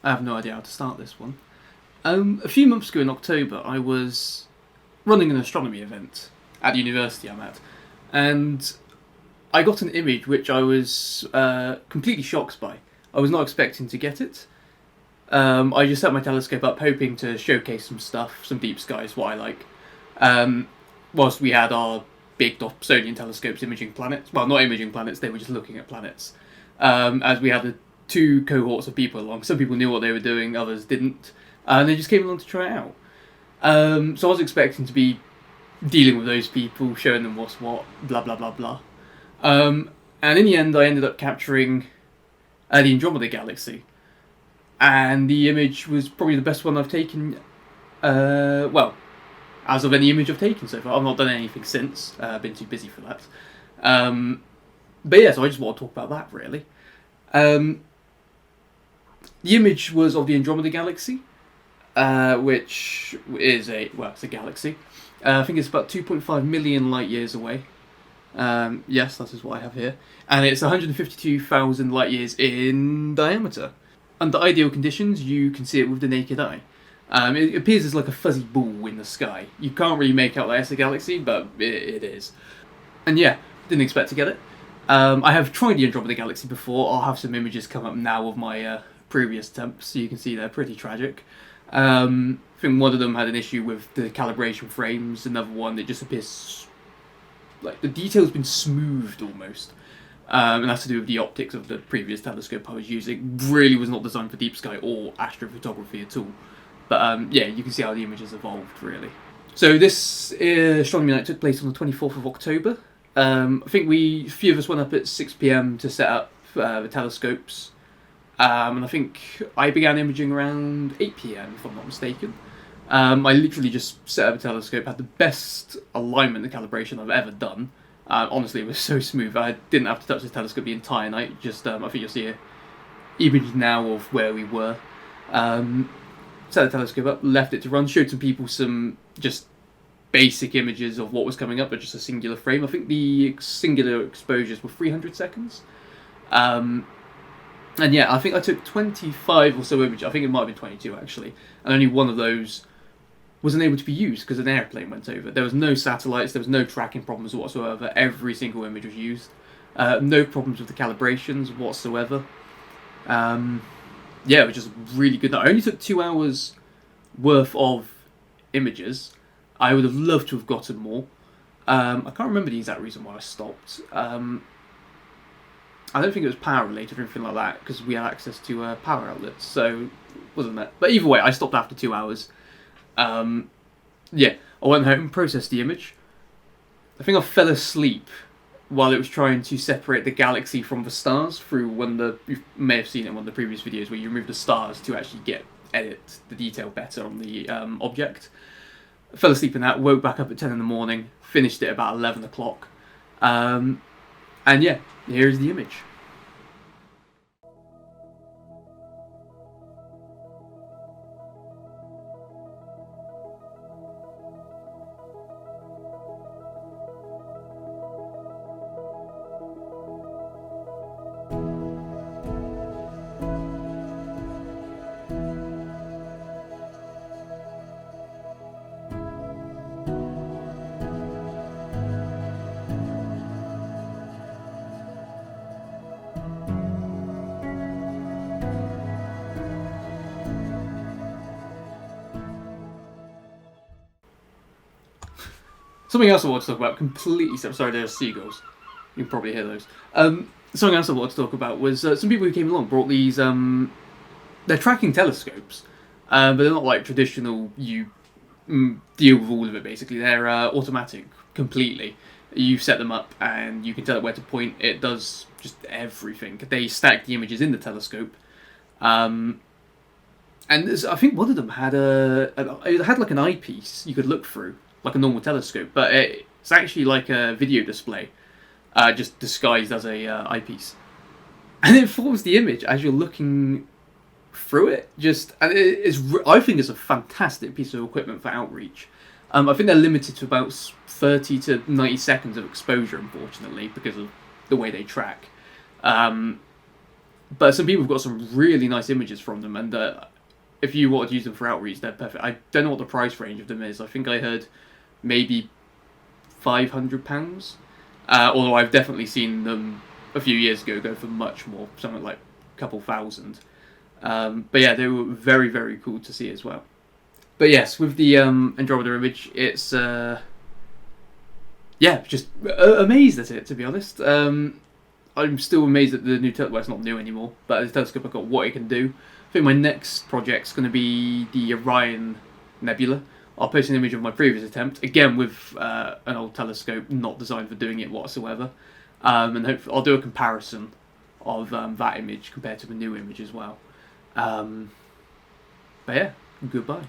I have no idea how to start this one. A few months ago in October, I was running an astronomy event at the university I'm at, and I got an image which I was completely shocked by. I was not expecting to get it. I just set my telescope up hoping to showcase some stuff, some deep skies, what I like. Whilst we had our big Dobsonian telescopes imaging planets. Well, not imaging planets, they were just looking at planets. As we had the two cohorts of people along. Some people knew what they were doing, others didn't. And they just came along to try it out. So I was expecting to be dealing with those people, showing them what's what, blah blah blah blah. And in the end I ended up capturing the Andromeda Galaxy. And the image was probably the best one I've taken, well, as of any image I've taken so far. I've not done anything since, I've been too busy for that. But yeah, so I just want to talk about that really. The image was of the Andromeda Galaxy, which is it's a galaxy. I think it's about 2.5 million light years away. Yes, that is what I have here. And it's 152,000 light years in diameter. Under ideal conditions, you can see it with the naked eye. It appears as like a fuzzy ball in the sky. You can't really make out that it's a galaxy, but it is. And yeah, didn't expect to get it. I have tried the Andromeda Galaxy before. I'll have some images come up now of my previous attempts, so you can see they're pretty tragic. I think one of them had an issue with the calibration frames, another one that just appears like the detail's been smoothed almost. And that's to do with the optics of the previous telescope I was using. Really was not designed for deep sky or astrophotography at all. But yeah, you can see how the image has evolved really. So this astronomy night took place on the 24th of October. I think a few of us went up at 6 PM to set up the telescopes. And I think I began imaging around 8 PM, if I'm not mistaken. I literally just set up a telescope, had the best alignment and calibration I've ever done. Honestly, it was so smooth. I didn't have to touch the telescope the entire night. Just, I think you'll see an image now of where we were. Set the telescope up, left it to run, showed some people some just basic images of what was coming up, but just a singular frame. I think the singular exposures were 300 seconds. And yeah, I think I took 25 or so images. I think it might have been 22 actually. And only one of those wasn't able to be used because an airplane went over. There was no satellites, there was no tracking problems whatsoever. Every single image was used. No problems with the calibrations whatsoever. Yeah, it was just really good. I only took 2 hours worth of images. I would have loved to have gotten more. I can't remember the exact reason why I stopped. I don't think it was power related or anything like that, because we had access to power outlets, so wasn't that. But either way, I stopped after 2 hours. Yeah, I went home, processed the image. I think I fell asleep while it was trying to separate the galaxy from the stars through you may have seen it in one of the previous videos where you remove the stars to actually edit the detail better on the object. I fell asleep in that, woke back up at 10 in the morning, finished it about 11 o'clock. And yeah, here's the image. Something else I want to talk about, completely separate. Sorry, there's seagulls. You can probably hear those. Something else I wanted to talk about was some people who came along brought these. They're tracking telescopes, but they're not like traditional. You deal with all of it basically. They're automatic completely. You set them up and you can tell it where to point. It does just everything. They stack the images in the telescope. And I think one of them had it had like an eyepiece you could look through, like a normal telescope, but it's actually like a video display, just disguised as a eyepiece, and it forms the image as you're looking through it. I think it's a fantastic piece of equipment for outreach. I think they're limited to about 30 to 90 seconds of exposure, unfortunately, because of the way they track. But some people have got some really nice images from them, and if you want to use them for outreach, they're perfect. I don't know what the price range of them is. I think I heard maybe £500. Although I've definitely seen them a few years ago go for much more, something like a couple thousand. But yeah, they were very, very cool to see as well. But yes, with the Andromeda image, it's yeah, just amazed at it, to be honest. I'm still amazed at the new telescope. Well, it's not new anymore, but the telescope, I've got what it can do. I think my next project's going to be the Orion Nebula. I'll post an image of my previous attempt, again with an old telescope, not designed for doing it whatsoever. And hopefully I'll do a comparison of that image compared to the new image as well. But yeah, goodbye.